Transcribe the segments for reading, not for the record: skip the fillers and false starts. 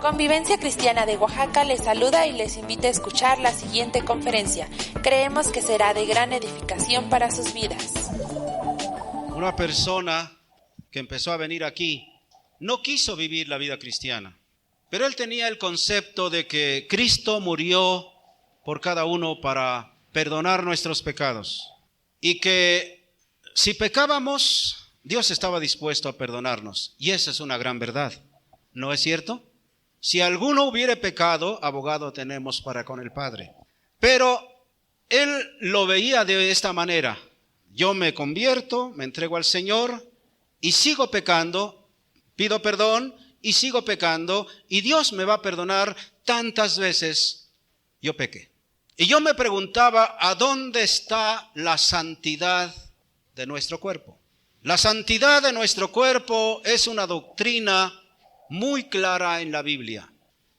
Convivencia Cristiana de Oaxaca les saluda y les invita a escuchar la siguiente conferencia. Creemos que será de gran edificación para sus vidas. Una persona que empezó a venir aquí no quiso vivir la vida cristiana, pero él tenía el concepto de que Cristo murió por cada uno para perdonar nuestros pecados y que si pecábamos, Dios estaba dispuesto a perdonarnos. Y esa es una gran verdad, ¿no es cierto? Si alguno hubiere pecado, abogado tenemos para con el Padre. Pero él lo veía de esta manera: yo me convierto, me entrego al Señor y sigo pecando, pido perdón y sigo pecando, y Dios me va a perdonar tantas veces yo pequé. Y yo me preguntaba, ¿a dónde está la santidad de nuestro cuerpo? La santidad de nuestro cuerpo es una doctrina muy clara en la Biblia.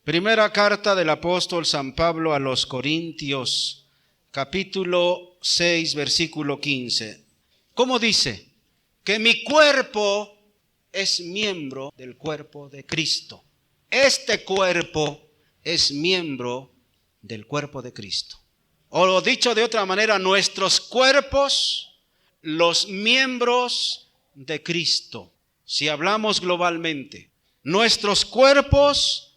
Primera carta del apóstol San Pablo a los Corintios, capítulo 6, versículo 15. ¿Cómo dice? Que mi cuerpo es miembro del cuerpo de Cristo. Este cuerpo es miembro del cuerpo de Cristo. O dicho de otra manera, nuestros cuerpos, los miembros de Cristo. Si hablamos globalmente, nuestros cuerpos,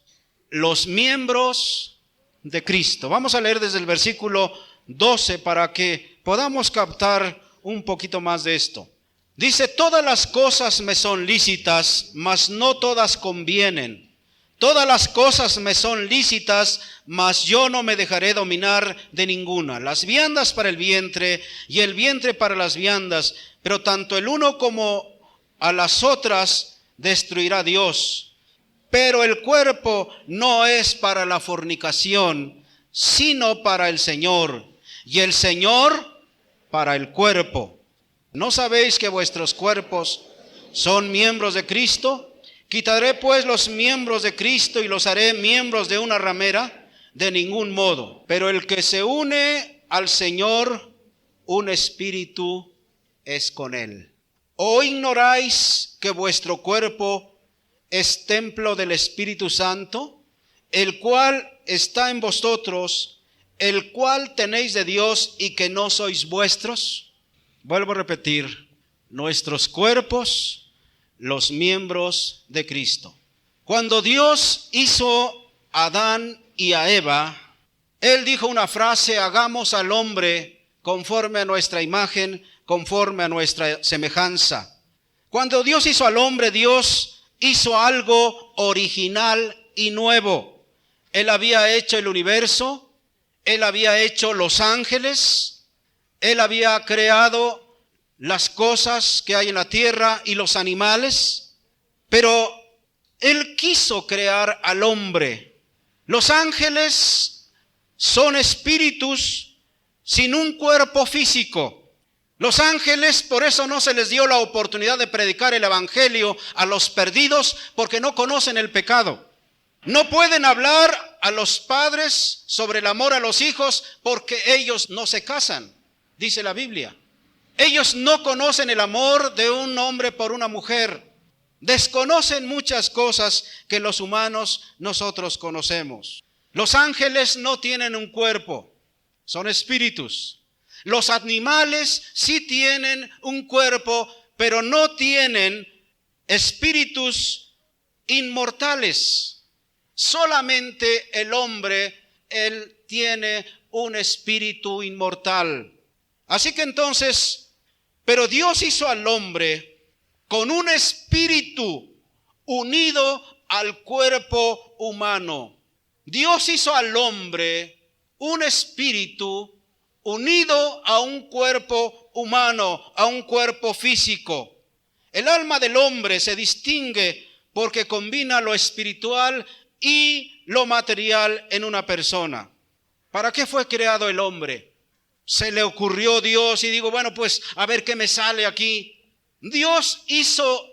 los miembros de Cristo. Vamos a leer desde el versículo 12 para que podamos captar un poquito más de esto. Dice: todas las cosas me son lícitas, mas no todas convienen. Todas las cosas me son lícitas, mas yo no me dejaré dominar de ninguna. Las viandas para el vientre y el vientre para las viandas, pero tanto el uno como a las otras destruirá Dios. Pero el cuerpo no es para la fornicación, sino para el Señor, y el Señor para el cuerpo. ¿No sabéis que vuestros cuerpos son miembros de Cristo? Quitaré pues los miembros de Cristo y los haré miembros de una ramera. De ningún modo. Pero el que se une al Señor, un espíritu es con él. ¿O ignoráis que vuestro cuerpo es templo del Espíritu Santo, el cual está en vosotros, el cual tenéis de Dios y que no sois vuestros? Vuelvo a repetir: nuestros cuerpos, los miembros de Cristo. Cuando Dios hizo a Adán y a Eva, Él dijo una frase: hagamos al hombre conforme a nuestra imagen, conforme a nuestra semejanza. Cuando Dios hizo al hombre, Dios hizo algo original y nuevo. Él había hecho el universo, Él había hecho los ángeles, Él había creado las cosas que hay en la tierra y los animales, pero Él quiso crear al hombre. Los ángeles son espíritus sin un cuerpo físico. Los ángeles, por eso no se les dio la oportunidad de predicar el evangelio a los perdidos, porque no conocen el pecado. No pueden hablar a los padres sobre el amor a los hijos porque ellos no se casan, dice la Biblia. Ellos no conocen el amor de un hombre por una mujer. Desconocen muchas cosas que los humanos nosotros conocemos. Los ángeles no tienen un cuerpo, son espíritus. Los animales sí tienen un cuerpo, pero no tienen espíritus inmortales. Solamente el hombre, él tiene un espíritu inmortal. Así que entonces, pero Dios hizo al hombre con un espíritu unido al cuerpo humano. Dios hizo al hombre un espíritu unido a un cuerpo humano, a un cuerpo físico. El alma del hombre se distingue porque combina lo espiritual y lo material en una persona. ¿Para qué fue creado el hombre? Se le ocurrió Dios y digo, bueno, pues a ver qué me sale aquí. Dios hizo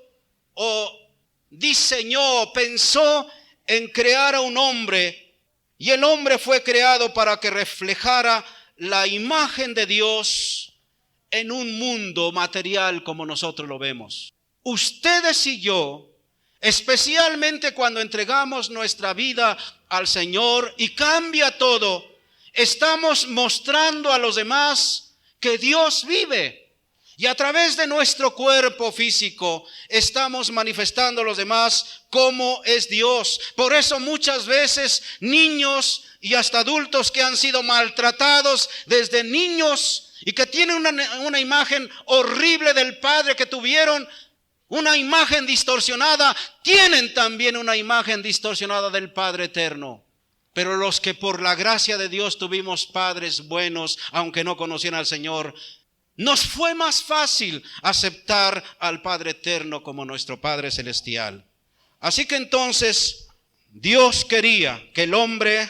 o diseñó, pensó en crear a un hombre, y el hombre fue creado para que reflejara la imagen de Dios en un mundo material como nosotros lo vemos. Ustedes y yo especialmente cuando entregamos nuestra vida al Señor y cambia todo, estamos mostrando a los demás que Dios vive. Y a través de nuestro cuerpo físico estamos manifestando a los demás cómo es Dios. Por eso muchas veces niños y hasta adultos que han sido maltratados desde niños y que tienen una imagen horrible del padre que tuvieron, una imagen distorsionada, tienen también una imagen distorsionada del Padre eterno. Pero los que por la gracia de Dios tuvimos padres buenos, aunque no conocían al Señor, nos fue más fácil aceptar al Padre eterno como nuestro Padre celestial. Así que entonces Dios quería que el hombre,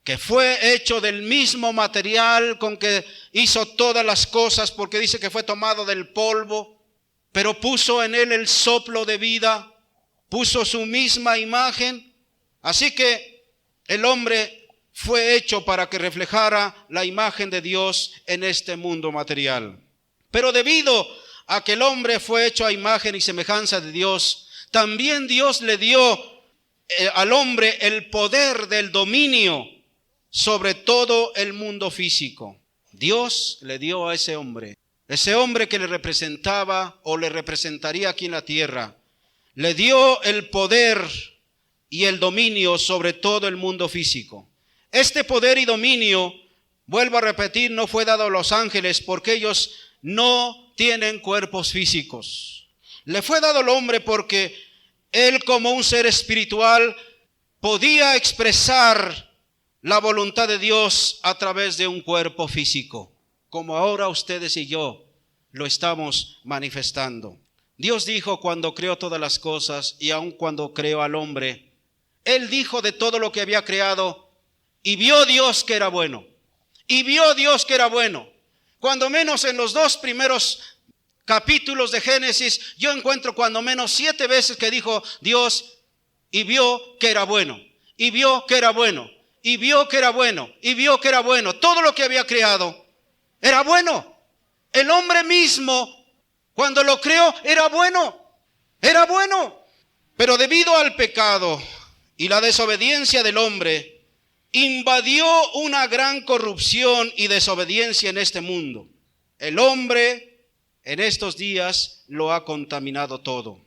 que fue hecho del mismo material con que hizo todas las cosas, porque dice que fue tomado del polvo, pero puso en él el soplo de vida, puso su misma imagen. Así que el hombre fue hecho para que reflejara la imagen de Dios en este mundo material. Pero debido a que el hombre fue hecho a imagen y semejanza de Dios, también Dios le dio al hombre el poder del dominio sobre todo el mundo físico. Dios le dio a ese hombre que le representaba o le representaría aquí en la tierra, le dio el poder y el dominio sobre todo el mundo físico. Este poder y dominio, vuelvo a repetir, no fue dado a los ángeles porque ellos no tienen cuerpos físicos. Le fue dado al hombre porque él, como un ser espiritual, podía expresar la voluntad de Dios a través de un cuerpo físico, como ahora ustedes y yo lo estamos manifestando. Dios dijo cuando creó todas las cosas y aun cuando creó al hombre, Él dijo de todo lo que había creado, y vio Dios que era bueno. Y vio Dios que era bueno. Cuando menos en los 2 primeros capítulos de Génesis, yo encuentro cuando menos 7 veces que dijo Dios, y vio que era bueno. Y vio que era bueno. Y vio que era bueno. Y vio que era bueno. Todo lo que había creado era bueno. El hombre mismo, cuando lo creó, era bueno. Era bueno. Pero debido al pecado y la desobediencia del hombre, invadió una gran corrupción y desobediencia en este mundo. El hombre en estos días lo ha contaminado todo.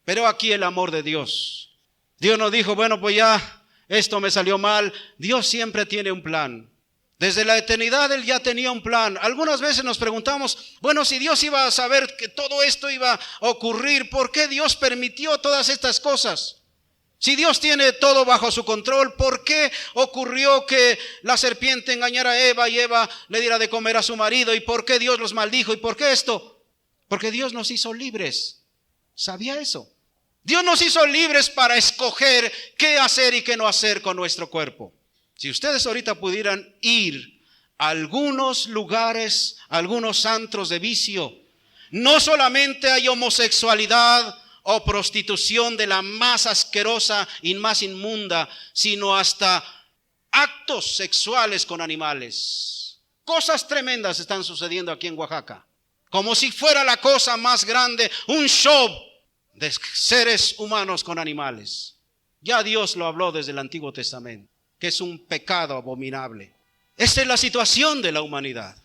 Pero aquí el amor de Dios. Dios nos dijo, bueno, pues ya esto me salió mal. Dios siempre tiene un plan. Desde la eternidad Él ya tenía un plan. Algunas veces nos preguntamos, bueno, si Dios iba a saber que todo esto iba a ocurrir, ¿por qué Dios permitió todas estas cosas? Si Dios tiene todo bajo su control, ¿por qué ocurrió que la serpiente engañara a Eva y Eva le diera de comer a su marido? ¿Y por qué Dios los maldijo? ¿Y por qué esto? Porque Dios nos hizo libres. ¿Sabía eso? Dios nos hizo libres para escoger qué hacer y qué no hacer con nuestro cuerpo. Si ustedes ahorita pudieran ir a algunos lugares, a algunos antros de vicio, no solamente hay homosexualidad o prostitución de la más asquerosa y más inmunda, sino hasta actos sexuales con animales. Cosas tremendas están sucediendo aquí en Oaxaca, como si fuera la cosa más grande, un show de seres humanos con animales. Ya Dios lo habló desde el Antiguo Testamento, que es un pecado abominable. Esta es la situación de la humanidad.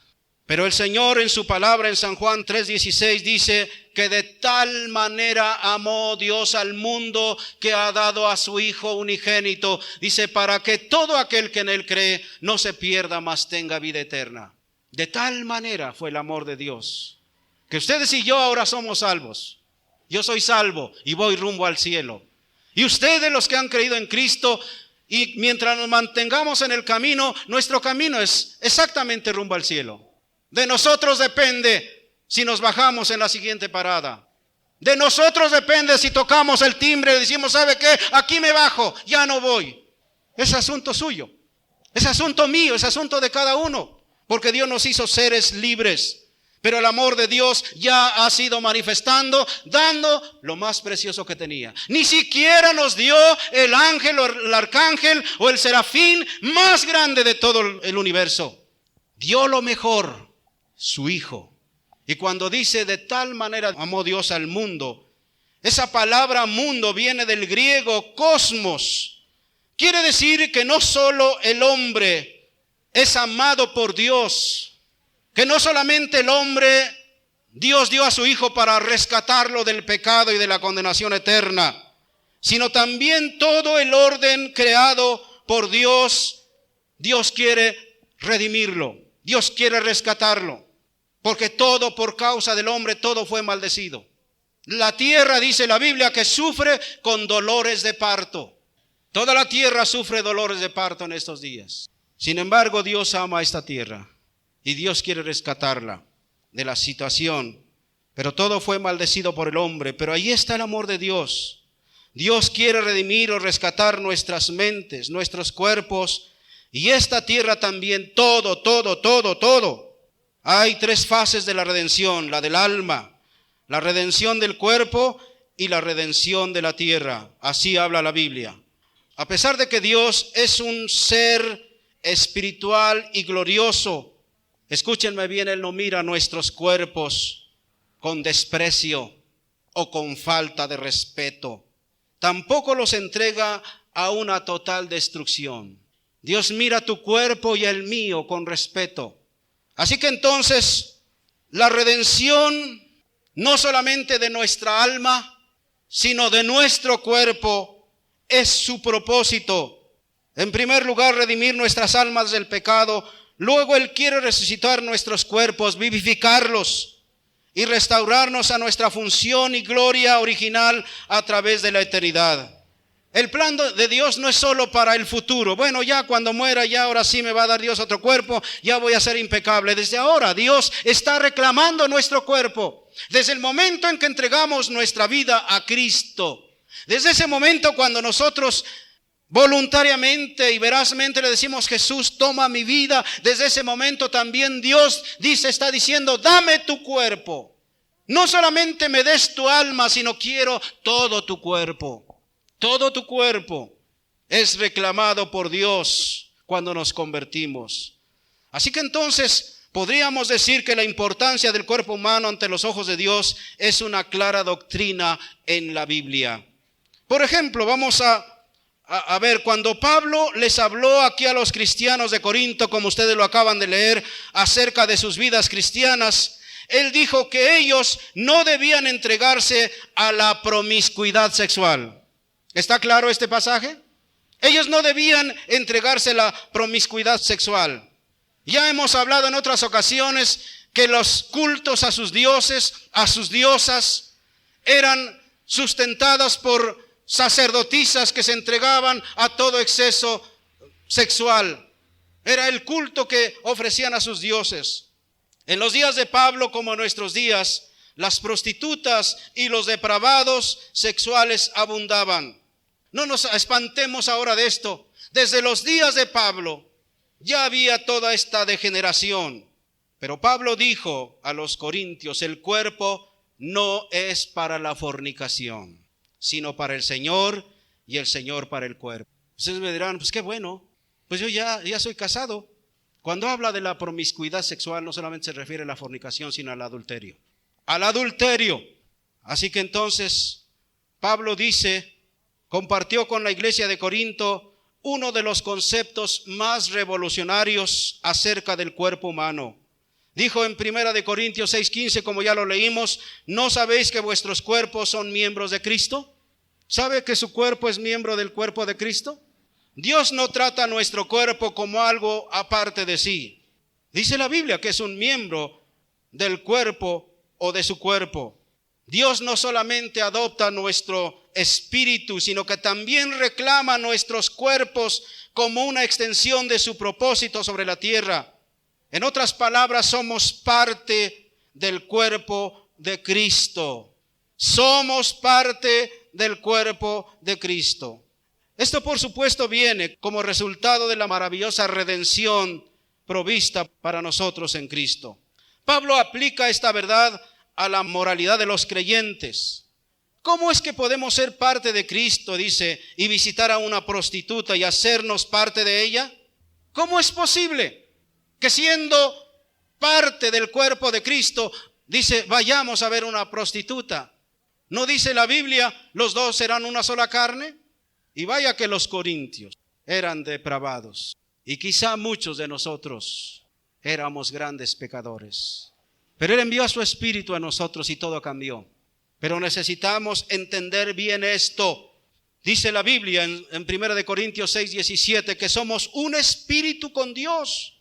Pero el Señor en su palabra en San Juan 3:16 dice que de tal manera amó Dios al mundo que ha dado a su Hijo unigénito. Dice, para que todo aquel que en Él cree no se pierda, mas tenga vida eterna. De tal manera fue el amor de Dios, que ustedes y yo ahora somos salvos. Yo soy salvo y voy rumbo al cielo. Y ustedes, los que han creído en Cristo, y mientras nos mantengamos en el camino, nuestro camino es exactamente rumbo al cielo. De nosotros depende si nos bajamos en la siguiente parada. De nosotros depende si tocamos el timbre y decimos, ¿sabe qué? Aquí me bajo, ya no voy. Es asunto suyo, es asunto mío, es asunto de cada uno. Porque Dios nos hizo seres libres. Pero el amor de Dios ya ha sido manifestando, dando lo más precioso que tenía. Ni siquiera nos dio el ángel o el arcángel o el serafín más grande de todo el universo. Dio lo mejor, su Hijo. Y cuando dice de tal manera amó Dios al mundo, Esa palabra mundo viene del griego cosmos. Quiere decir que no solo el hombre es amado por Dios, que no solamente el hombre, Dios dio a su Hijo para rescatarlo del pecado y de la condenación eterna, sino también todo el orden creado por Dios. Dios quiere redimirlo, Dios quiere rescatarlo, porque todo por causa del hombre, todo fue maldecido. La tierra, dice la Biblia, que sufre con dolores de parto. Toda la tierra sufre dolores de parto en estos días. Sin embargo, Dios ama a esta tierra y Dios quiere rescatarla de la situación. Pero todo fue maldecido por el hombre. Pero ahí está el amor de Dios. Dios quiere redimir o rescatar nuestras mentes, nuestros cuerpos y esta tierra también, todo. Hay 3 fases de la redención: la del alma, la redención del cuerpo y la redención de la tierra. Así habla la Biblia. A pesar de que Dios es un ser espiritual y glorioso, escúchenme bien, Él no mira nuestros cuerpos con desprecio o con falta de respeto. Tampoco los entrega a una total destrucción. Dios mira tu cuerpo y el mío con respeto. Así que entonces, la redención no solamente de nuestra alma, sino de nuestro cuerpo, es su propósito. En primer lugar, redimir nuestras almas del pecado. Luego Él quiere resucitar nuestros cuerpos, vivificarlos y restaurarnos a nuestra función y gloria original a través de la eternidad. El plan de Dios no es solo para el futuro. Bueno, ya cuando muera, ya ahora sí me va a dar Dios otro cuerpo, ya voy a ser impecable. Desde ahora Dios está reclamando nuestro cuerpo. Desde el momento en que entregamos nuestra vida a Cristo. Desde ese momento cuando nosotros voluntariamente y verazmente le decimos: Jesús, toma mi vida. Desde ese momento también Dios está diciendo: dame tu cuerpo. No solamente me des tu alma, sino quiero todo tu cuerpo. Todo tu cuerpo es reclamado por Dios cuando nos convertimos. Así que entonces podríamos decir que la importancia del cuerpo humano ante los ojos de Dios es una clara doctrina en la Biblia. Por ejemplo, vamos a ver, cuando Pablo les habló aquí a los cristianos de Corinto, como ustedes lo acaban de leer, acerca de sus vidas cristianas, él dijo que ellos no debían entregarse a la promiscuidad sexual. ¿Está claro este pasaje? Ellos no debían entregarse a la promiscuidad sexual. Ya hemos hablado en otras ocasiones que los cultos a sus dioses, a sus diosas, eran sustentadas por sacerdotisas que se entregaban a todo exceso sexual. Era el culto que ofrecían a sus dioses. En los días de Pablo, como en nuestros días, las prostitutas y los depravados sexuales abundaban. No nos espantemos ahora de esto. Desde los días de Pablo ya había toda esta degeneración. Pero Pablo dijo a los corintios: el cuerpo no es para la fornicación, sino para el Señor, y el Señor para el cuerpo. Ustedes me dirán: pues qué bueno, pues yo ya soy casado. Cuando habla de la promiscuidad sexual, no solamente se refiere a la fornicación, sino al adulterio. Al adulterio. Así que entonces Pablo compartió con la iglesia de Corinto uno de los conceptos más revolucionarios acerca del cuerpo humano. Dijo en 1 Corintios 6:15, como ya lo leímos: ¿no sabéis que vuestros cuerpos son miembros de Cristo? ¿Sabe que su cuerpo es miembro del cuerpo de Cristo? Dios no trata nuestro cuerpo como algo aparte de sí. Dice la Biblia que es un miembro del cuerpo o de su cuerpo. Dios no solamente adopta nuestro espíritu, sino que también reclama nuestros cuerpos como una extensión de su propósito sobre la tierra. En otras palabras, somos parte del cuerpo de Cristo. Somos parte del cuerpo de Cristo. Esto, por supuesto, viene como resultado de la maravillosa redención provista para nosotros en Cristo. Pablo aplica esta verdad a la moralidad de los creyentes. ¿Cómo es que podemos ser parte de Cristo, dice, y visitar a una prostituta y hacernos parte de ella? ¿Cómo es posible que siendo parte del cuerpo de Cristo, dice, vayamos a ver una prostituta? ¿No dice la Biblia, los dos serán una sola carne? Y vaya que los corintios eran depravados. Y quizá muchos de nosotros éramos grandes pecadores. Pero Él envió a su Espíritu a nosotros y todo cambió. Pero necesitamos entender bien esto. Dice la Biblia en 1 Corintios 6:17 que somos un espíritu con Dios.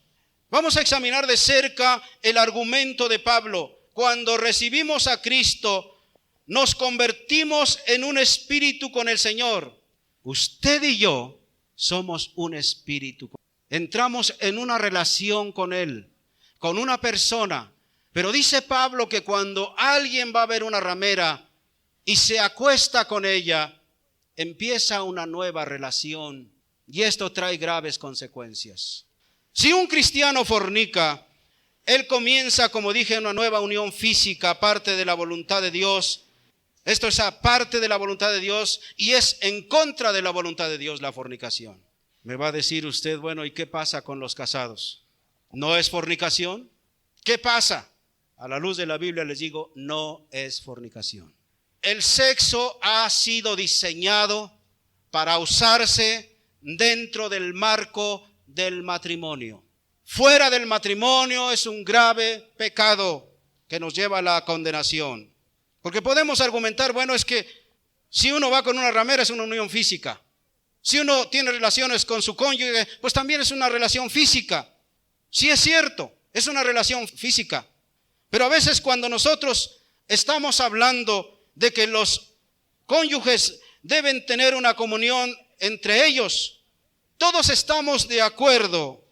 Vamos a examinar de cerca el argumento de Pablo. Cuando recibimos a Cristo, nos convertimos en un espíritu con el Señor. Usted y yo somos un espíritu. Entramos en una relación con Él, con una persona. Pero dice Pablo que cuando alguien va a ver una ramera y se acuesta con ella, empieza una nueva relación. Y esto trae graves consecuencias. Si un cristiano fornica, él comienza, como dije, una nueva unión física, aparte de la voluntad de Dios. Esto es aparte de la voluntad de Dios y es en contra de la voluntad de Dios la fornicación. Me va a decir usted, bueno, ¿y qué pasa con los casados? ¿No es fornicación? ¿Qué pasa? A la luz de la Biblia les digo, no es fornicación. El sexo ha sido diseñado para usarse dentro del marco del matrimonio. Fuera del matrimonio es un grave pecado que nos lleva a la condenación. Porque podemos argumentar, bueno, es que si uno va con una ramera es una unión física. Si uno tiene relaciones con su cónyuge, pues también es una relación física. Sí es cierto, es una relación física. Pero a veces cuando nosotros estamos hablando de que los cónyuges deben tener una comunión entre ellos, todos estamos de acuerdo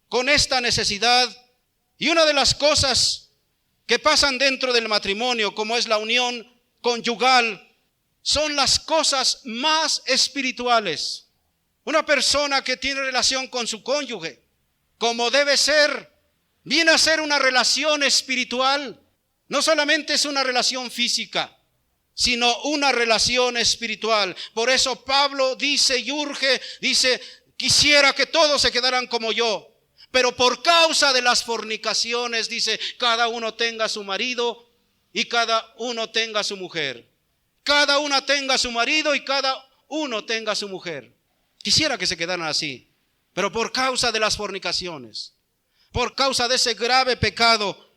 con esta necesidad. Y una de las cosas que pasan dentro del matrimonio, como es la unión conyugal, son las cosas más espirituales. Una persona que tiene relación con su cónyuge, como debe ser, viene a ser una relación espiritual. No solamente es una relación física, sino una relación espiritual. Por eso Pablo dice y urge, dice, quisiera que todos se quedaran como yo. Pero por causa de las fornicaciones, dice, cada uno tenga su marido y cada uno tenga su mujer. Cada una tenga su marido y cada uno tenga su mujer. Quisiera que se quedaran así. Pero por causa de las fornicaciones, por causa de ese grave pecado,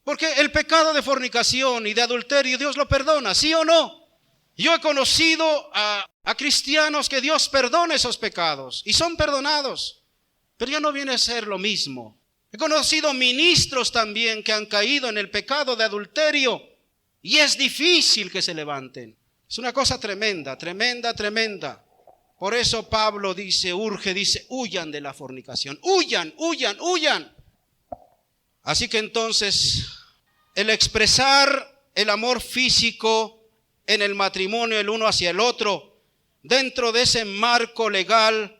porque el pecado de fornicación y de adulterio Dios lo perdona, ¿sí o no? Yo he conocido a cristianos que Dios perdona esos pecados y son perdonados, pero ya no viene a ser lo mismo. He conocido ministros también que han caído en el pecado de adulterio y es difícil que se levanten. Es una cosa tremenda, tremenda, tremenda. Por eso Pablo dice, urge, dice, huyan de la fornicación, huyan, huyan, huyan. Así que entonces, el expresar el amor físico en el matrimonio, el uno hacia el otro, dentro de ese marco legal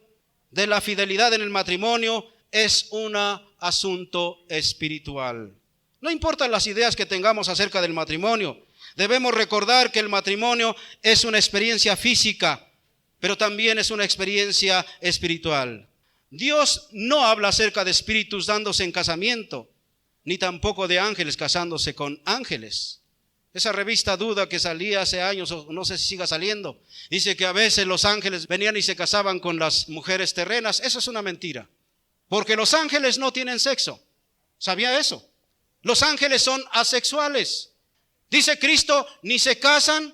de la fidelidad en el matrimonio, es un asunto espiritual. No importan las ideas que tengamos acerca del matrimonio, debemos recordar que el matrimonio es una experiencia física, pero también es una experiencia espiritual. Dios no habla acerca de espíritus dándose en casamiento, ni tampoco de ángeles casándose con ángeles. Esa revista Duda que salía hace años, o no sé si siga saliendo, dice que a veces los ángeles venían y se casaban con las mujeres terrenas. Eso es una mentira, porque los ángeles no tienen sexo. ¿Sabía eso? Los ángeles son asexuales. Dice Cristo, ni se casan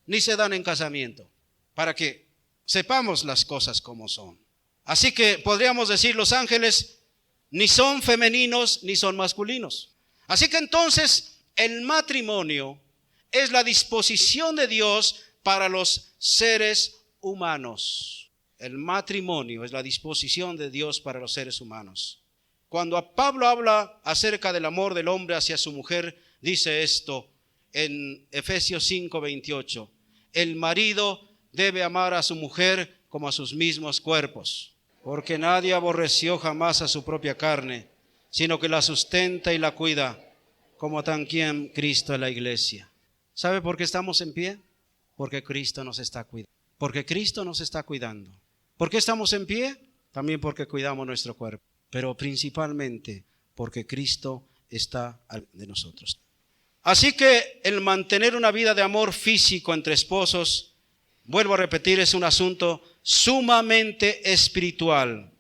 ni se dan en casamiento, para que sepamos las cosas como son. Así que podríamos decir, los ángeles ni son femeninos ni son masculinos. Así que entonces el matrimonio es la disposición de Dios para los seres humanos. El matrimonio es la disposición de Dios para los seres humanos. Cuando Pablo habla acerca del amor del hombre hacia su mujer, dice esto en Efesios 5:28. El marido debe amar a su mujer como a sus mismos cuerpos, porque nadie aborreció jamás a su propia carne, sino que la sustenta y la cuida, como también Cristo a la iglesia. ¿Sabe por qué estamos en pie? Porque Cristo nos está cuidando. Porque Cristo nos está cuidando. ¿Por qué estamos en pie? También porque cuidamos nuestro cuerpo, pero principalmente porque Cristo está de nosotros. Así que el mantener una vida de amor físico entre esposos, vuelvo a repetir, es un asunto sumamente espiritual.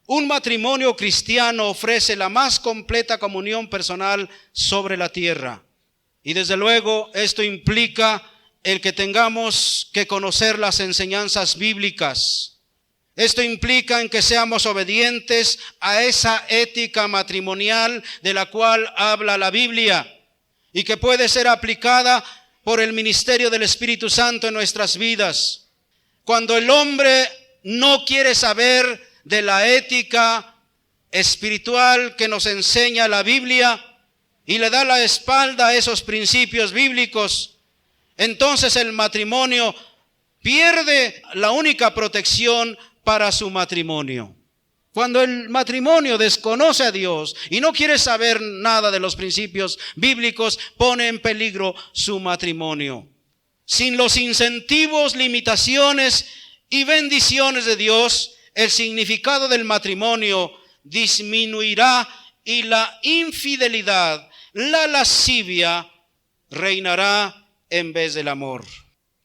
Un matrimonio cristiano ofrece la más completa comunión personal sobre la tierra. Y desde luego esto implica el que tengamos que conocer las enseñanzas bíblicas. Esto implica en que seamos obedientes a esa ética matrimonial de la cual habla la Biblia y que puede ser aplicada por el ministerio del Espíritu Santo en nuestras vidas. Cuando el hombre no quiere saber de la ética espiritual que nos enseña la Biblia y le da la espalda a esos principios bíblicos, entonces el matrimonio pierde la única protección para su matrimonio. Cuando el matrimonio desconoce a Dios y no quiere saber nada de los principios bíblicos, pone en peligro su matrimonio. Sin los incentivos, limitaciones y bendiciones de Dios, el significado del matrimonio disminuirá y la infidelidad, la lascivia, reinará en vez del amor.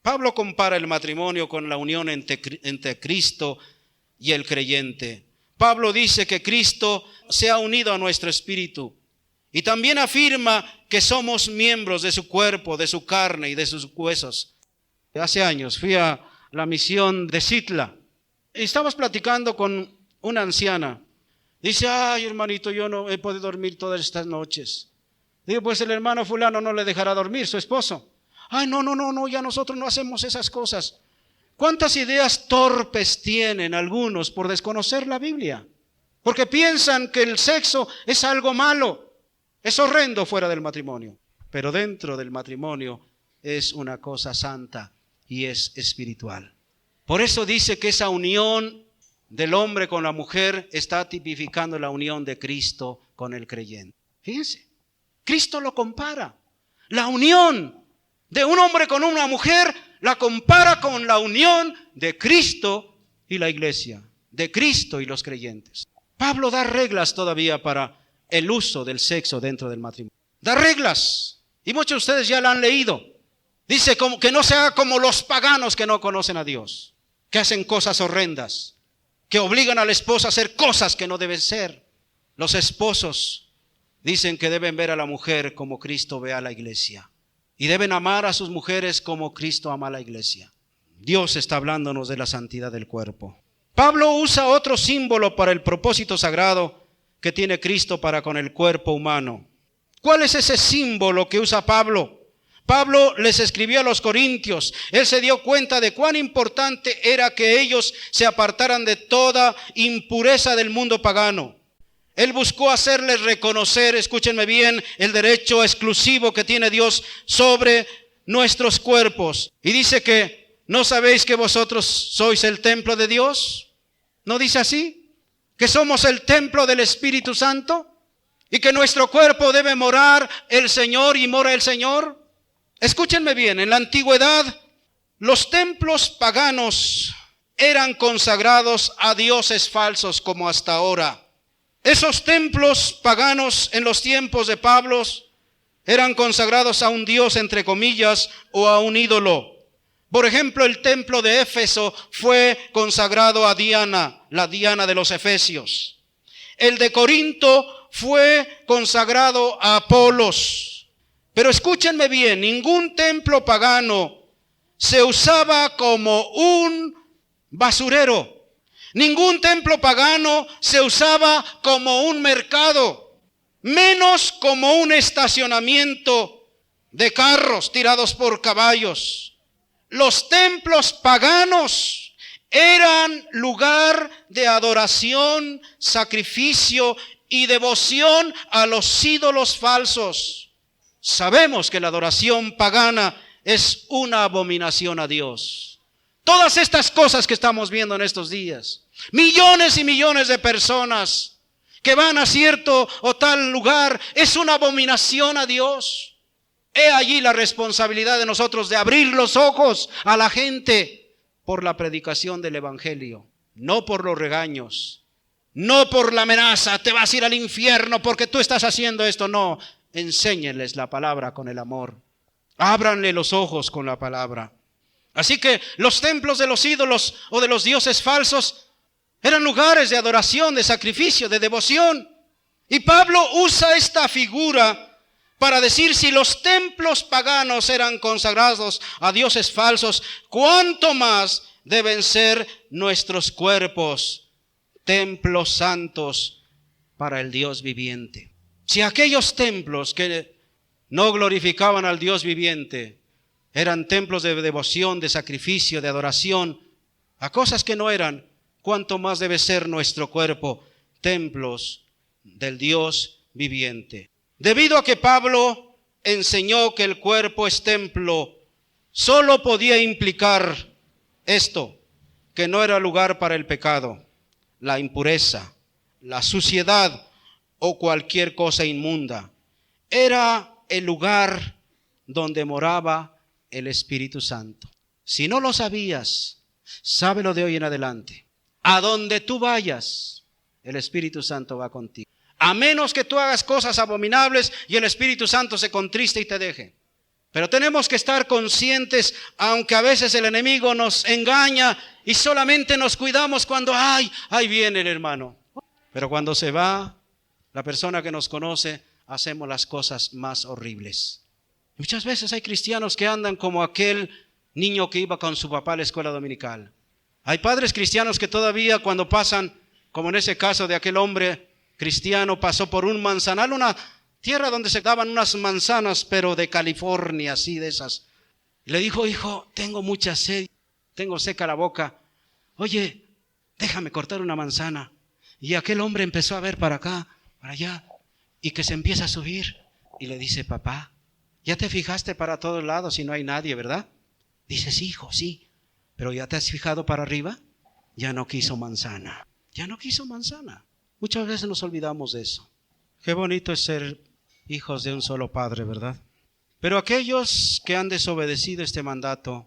Pablo compara el matrimonio con la unión entre Cristo y el creyente. Pablo dice que Cristo se ha unido a nuestro espíritu y también afirma que somos miembros de su cuerpo, de su carne y de sus huesos. Hace años fui a la misión de Citla y estábamos platicando con una anciana. Dice, ay hermanito, yo no he podido dormir todas estas noches. Digo, pues el hermano fulano no le dejará dormir, su esposo. Ay, no, ya nosotros no hacemos esas cosas. ¿Cuántas ideas torpes tienen algunos por desconocer la Biblia? Porque piensan que el sexo es algo malo, es horrendo fuera del matrimonio. Pero dentro del matrimonio es una cosa santa y es espiritual. Por eso dice que esa unión del hombre con la mujer está tipificando la unión de Cristo con el creyente. Fíjense, Cristo lo compara. La unión de un hombre con una mujer la compara con la unión de Cristo y la iglesia, de Cristo y los creyentes. Pablo da reglas todavía para el uso del sexo dentro del matrimonio. Da reglas, y muchos de ustedes ya la han leído. Dice que no sea como los paganos que no conocen a Dios, que hacen cosas horrendas, que obligan a la esposa a hacer cosas que no deben ser. Los esposos dicen que deben ver a la mujer como Cristo ve a la iglesia. Y deben amar a sus mujeres como Cristo ama a la iglesia. Dios está hablándonos de la santidad del cuerpo. Pablo usa otro símbolo para el propósito sagrado que tiene Cristo para con el cuerpo humano. ¿Cuál es ese símbolo que usa Pablo? Pablo les escribió a los corintios. Él se dio cuenta de cuán importante era que ellos se apartaran de toda impureza del mundo pagano. Él buscó hacerles reconocer, escúchenme bien, el derecho exclusivo que tiene Dios sobre nuestros cuerpos. Y dice que, ¿no sabéis que vosotros sois el templo de Dios? ¿No dice así? ¿Que somos el templo del Espíritu Santo? ¿Y que nuestro cuerpo debe morar el Señor y mora el Señor? Escúchenme bien, en la antigüedad los templos paganos eran consagrados a dioses falsos como hasta ahora. Esos templos paganos en los tiempos de Pablo eran consagrados a un dios, entre comillas, o a un ídolo. Por ejemplo, el templo de Éfeso fue consagrado a Diana, la Diana de los Efesios. El de Corinto fue consagrado a Apolos. Pero escúchenme bien, ningún templo pagano se usaba como un basurero. Ningún templo pagano se usaba como un mercado, menos como un estacionamiento de carros tirados por caballos. Los templos paganos eran lugar de adoración, sacrificio y devoción a los ídolos falsos. Sabemos que la adoración pagana es una abominación a Dios. Todas estas cosas que estamos viendo en estos días, millones y millones de personas que van a cierto o tal lugar, es una abominación a Dios. He allí la responsabilidad de nosotros de abrir los ojos a la gente por la predicación del evangelio, no por los regaños, no por la amenaza, te vas a ir al infierno porque tú estás haciendo esto. No, enséñenles la palabra con el amor. Ábranle los ojos con la palabra. Así que los templos de los ídolos o de los dioses falsos eran lugares de adoración, de sacrificio, de devoción. Y Pablo usa esta figura para decir, si los templos paganos eran consagrados a dioses falsos, ¿cuánto más deben ser nuestros cuerpos templos santos para el Dios viviente? Si aquellos templos que no glorificaban al Dios viviente eran templos de devoción, de sacrificio, de adoración, a cosas que no eran, ¿cuánto más debe ser nuestro cuerpo templos del Dios viviente? Debido a que Pablo enseñó que el cuerpo es templo, solo podía implicar esto, que no era lugar para el pecado, la impureza, la suciedad o cualquier cosa inmunda. Era el lugar donde moraba el Espíritu Santo. Si no lo sabías, sábelo de hoy en adelante. A donde tú vayas, el Espíritu Santo va contigo. A menos que tú hagas cosas abominables y el Espíritu Santo se contriste y te deje. Pero tenemos que estar conscientes, aunque a veces el enemigo nos engaña y solamente nos cuidamos cuando, ahí viene el hermano. Pero cuando se va, la persona que nos conoce, hacemos las cosas más horribles. Muchas veces hay cristianos que andan como aquel niño que iba con su papá a la escuela dominical. Hay padres cristianos que todavía cuando pasan, como en ese caso de aquel hombre cristiano, pasó por un manzanal, una tierra donde se daban unas manzanas, pero de California, así de esas. Y le dijo, hijo, tengo mucha sed, tengo seca la boca. Oye, déjame cortar una manzana. Y aquel hombre empezó a ver para acá, para allá, y que se empieza a subir. Y le dice, papá, ¿ya te fijaste para todos lados si no hay nadie, verdad? Dice, sí, hijo, sí. Pero ¿ya te has fijado para arriba? Ya no quiso manzana. Ya no quiso manzana. Muchas veces nos olvidamos de eso. Qué bonito es ser hijos de un solo Padre, ¿verdad? Pero aquellos que han desobedecido este mandato,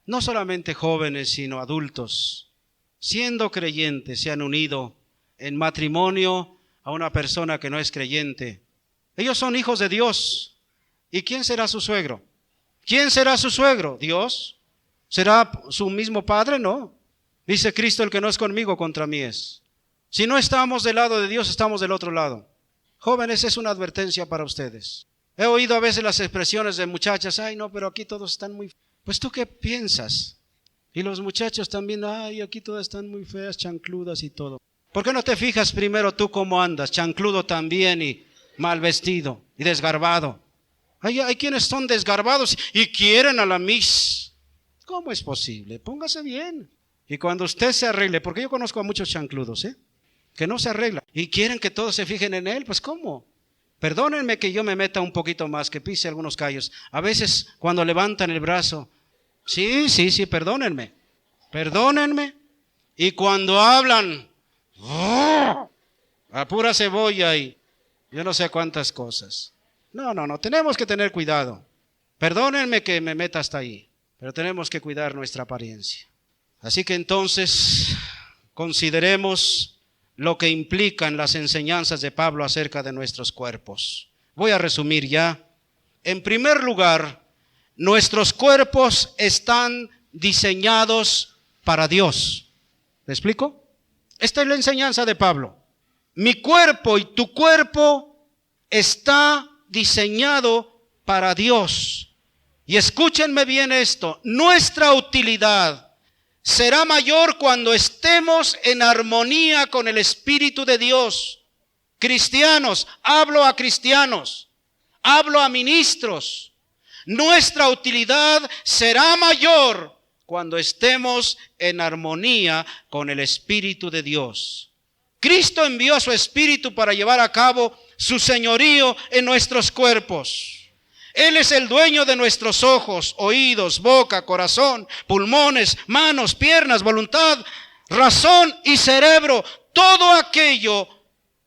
no solamente jóvenes, sino adultos, siendo creyentes, se han unido en matrimonio a una persona que no es creyente. Ellos son hijos de Dios. ¿Y quién será su suegro? ¿Quién será su suegro? ¿Dios? ¿Será su mismo padre? No. Dice Cristo, el que no es conmigo, contra mí es. Si no estamos del lado de Dios, estamos del otro lado. Jóvenes, es una advertencia para ustedes. He oído a veces las expresiones de muchachas, ay no, pero aquí todos están muy... Pues ¿tú qué piensas? Y los muchachos también, ay, aquí todas están muy feas, chancludas y todo. ¿Por qué no te fijas primero tú cómo andas? Chancludo también y mal vestido y desgarbado. Hay quienes son desgarbados y quieren a la Miss. ¿Cómo es posible? Póngase bien. Y cuando usted se arregle, porque yo conozco a muchos chancludos, que no se arreglan y quieren que todos se fijen en él, pues ¿cómo? Perdónenme que yo me meta un poquito más, que pise algunos callos. A veces cuando levantan el brazo, sí, perdónenme. Y cuando hablan, a pura cebolla y yo no sé cuántas cosas. No, tenemos que tener cuidado. Perdónenme que me meta hasta ahí, pero tenemos que cuidar nuestra apariencia. Así que entonces consideremos lo que implican las enseñanzas de Pablo acerca de nuestros cuerpos. Voy a resumir ya. En primer lugar, nuestros cuerpos están diseñados para Dios. ¿Me explico? Esta es la enseñanza de Pablo. Mi cuerpo y tu cuerpo está diseñado para Dios. Y escúchenme bien esto, nuestra utilidad será mayor cuando estemos en armonía con el Espíritu de Dios. Cristianos, hablo a cristianos, hablo a ministros. Nuestra utilidad será mayor cuando estemos en armonía con el Espíritu de Dios. Cristo envió a su Espíritu para llevar a cabo su señorío en nuestros cuerpos. Él es el dueño de nuestros ojos, oídos, boca, corazón, pulmones, manos, piernas, voluntad, razón y cerebro. Todo aquello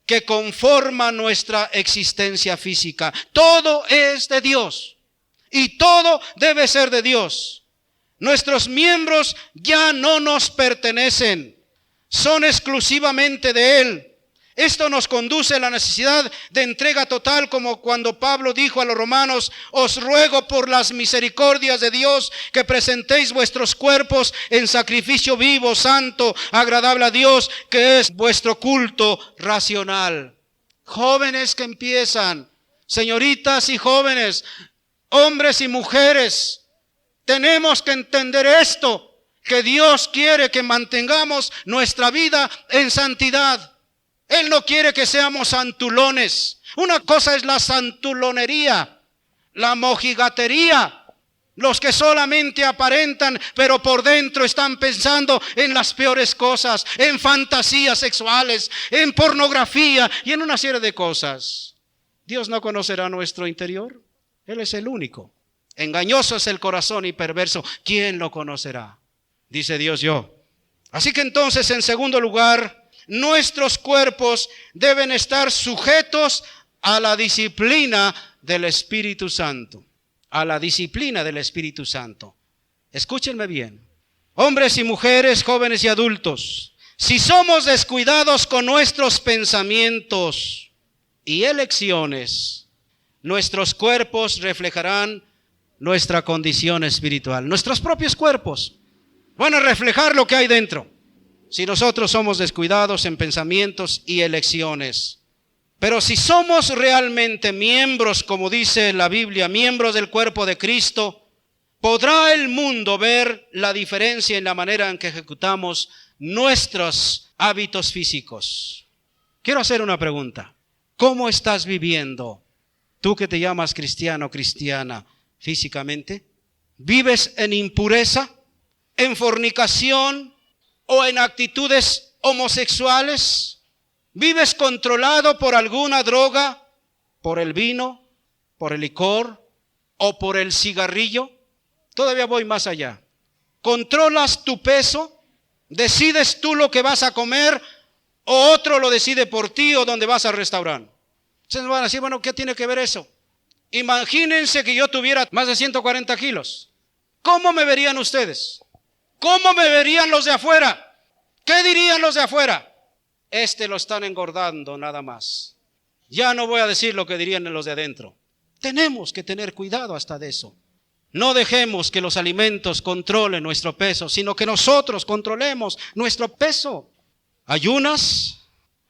que conforma nuestra existencia física. Todo es de Dios y todo debe ser de Dios. Nuestros miembros ya no nos pertenecen, son exclusivamente de Él. Esto nos conduce a la necesidad de entrega total, como cuando Pablo dijo a los romanos: os ruego por las misericordias de Dios que presentéis vuestros cuerpos en sacrificio vivo, santo, agradable a Dios, que es vuestro culto racional. Jóvenes que empiezan, señoritas y jóvenes, hombres y mujeres, tenemos que entender esto, que Dios quiere que mantengamos nuestra vida en santidad. Él no quiere que seamos santulones. Una cosa es la santulonería, la mojigatería, los que solamente aparentan, pero por dentro están pensando en las peores cosas, en fantasías sexuales, en pornografía y en una serie de cosas. Dios no conocerá nuestro interior. Él es el único. Engañoso es el corazón y perverso. ¿Quién lo conocerá? Dice Dios, yo. Así que entonces, en segundo lugar, nuestros cuerpos deben estar sujetos a la disciplina del Espíritu Santo. A la disciplina del Espíritu Santo. Escúchenme bien. Hombres y mujeres, jóvenes y adultos, si somos descuidados con nuestros pensamientos y elecciones, nuestros cuerpos reflejarán nuestra condición espiritual. Nuestros propios cuerpos van a reflejar lo que hay dentro, si nosotros somos descuidados en pensamientos y elecciones. Pero si somos realmente miembros, como dice la Biblia, miembros del cuerpo de Cristo, podrá el mundo ver la diferencia en la manera en que ejecutamos nuestros hábitos físicos. Quiero hacer una pregunta. ¿Cómo estás viviendo? Tú que te llamas cristiano o cristiana físicamente, ¿vives en impureza, en fornicación o en actitudes homosexuales? ¿Vives controlado por alguna droga, por el vino, por el licor o por el cigarrillo? Todavía voy más allá. ¿Controlas tu peso? ¿Decides tú lo que vas a comer o otro lo decide por ti o dónde vas al restaurante? Ustedes van a decir, bueno, ¿qué tiene que ver eso? Imagínense que yo tuviera más de 140 kilos. ¿Cómo me verían ustedes? ¿Cómo me verían los de afuera? ¿Qué dirían los de afuera? Lo están engordando nada más. Ya no voy a decir lo que dirían los de adentro. Tenemos que tener cuidado hasta de eso. No dejemos que los alimentos controlen nuestro peso, sino que nosotros controlemos nuestro peso. ¿Ayunas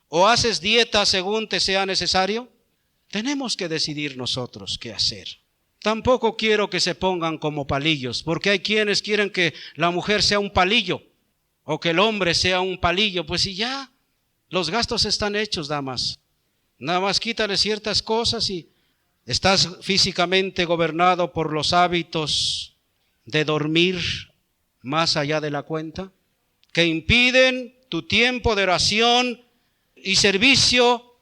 o haces dieta según te sea necesario? Tenemos que decidir nosotros qué hacer. Tampoco quiero que se pongan como palillos, porque hay quienes quieren que la mujer sea un palillo o que el hombre sea un palillo. Pues y ya, los gastos están hechos, damas. Nada más quítale ciertas cosas y estás físicamente gobernado por los hábitos de dormir más allá de la cuenta, que impiden tu tiempo de oración y servicio,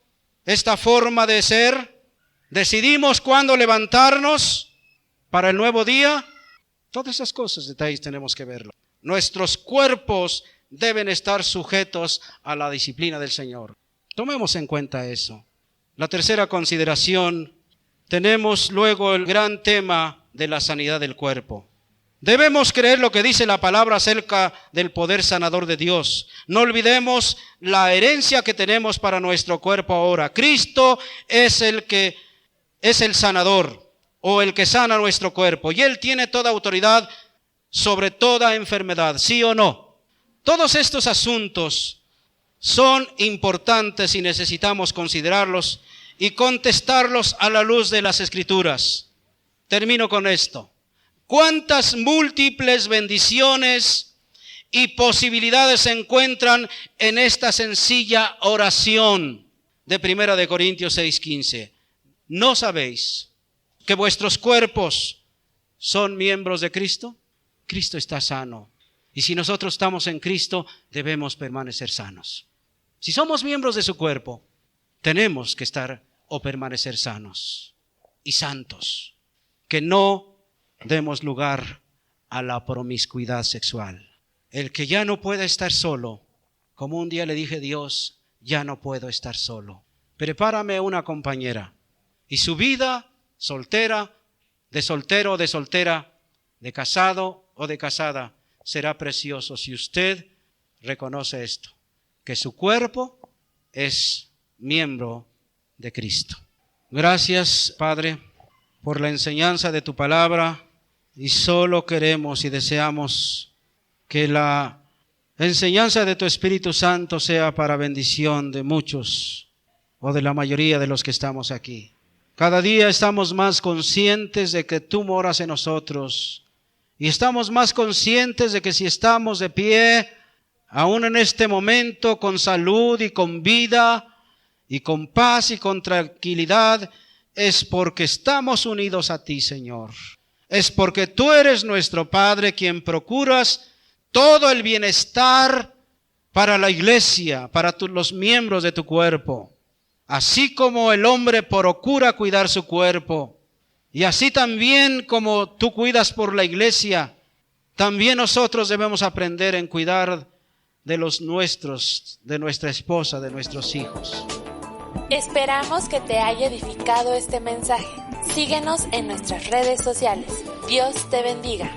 esta forma de ser. Decidimos cuándo levantarnos para el nuevo día. Todas esas cosas, detalles tenemos que verlo. Nuestros cuerpos deben estar sujetos a la disciplina del Señor. Tomemos en cuenta eso. La tercera consideración, tenemos luego el gran tema de la sanidad del cuerpo. Debemos creer lo que dice la palabra acerca del poder sanador de Dios. No olvidemos la herencia que tenemos para nuestro cuerpo ahora. Cristo es el sanador o el que sana nuestro cuerpo. Y Él tiene toda autoridad sobre toda enfermedad, ¿sí o no? Todos estos asuntos son importantes y necesitamos considerarlos y contestarlos a la luz de las Escrituras. Termino con esto. ¿Cuántas múltiples bendiciones y posibilidades se encuentran en esta sencilla oración de 1 Corintios 6:15? ¿No sabéis que vuestros cuerpos son miembros de Cristo? Cristo está sano. Y si nosotros estamos en Cristo, debemos permanecer sanos. Si somos miembros de su cuerpo, tenemos que estar o permanecer sanos y santos. Que no demos lugar a la promiscuidad sexual. El que ya no pueda estar solo, como un día le dije a Dios, ya no puedo estar solo. Prepárame una compañera. Y su vida soltera, de soltero o de soltera, de casado o de casada, será precioso si usted reconoce esto, que su cuerpo es miembro de Cristo. Gracias, Padre, por la enseñanza de tu palabra, y solo queremos y deseamos que la enseñanza de tu Espíritu Santo sea para bendición de muchos o de la mayoría de los que estamos aquí. Cada día estamos más conscientes de que tú moras en nosotros, y estamos más conscientes de que si estamos de pie, aún en este momento, con salud y con vida, y con paz y con tranquilidad, es porque estamos unidos a ti, Señor. Es porque tú eres nuestro Padre, quien procuras todo el bienestar para la iglesia, para los miembros de tu cuerpo. Así como el hombre procura cuidar su cuerpo, y así también como tú cuidas por la iglesia, también nosotros debemos aprender en cuidar de los nuestros, de nuestra esposa, de nuestros hijos. Esperamos que te haya edificado este mensaje. Síguenos en nuestras redes sociales. Dios te bendiga.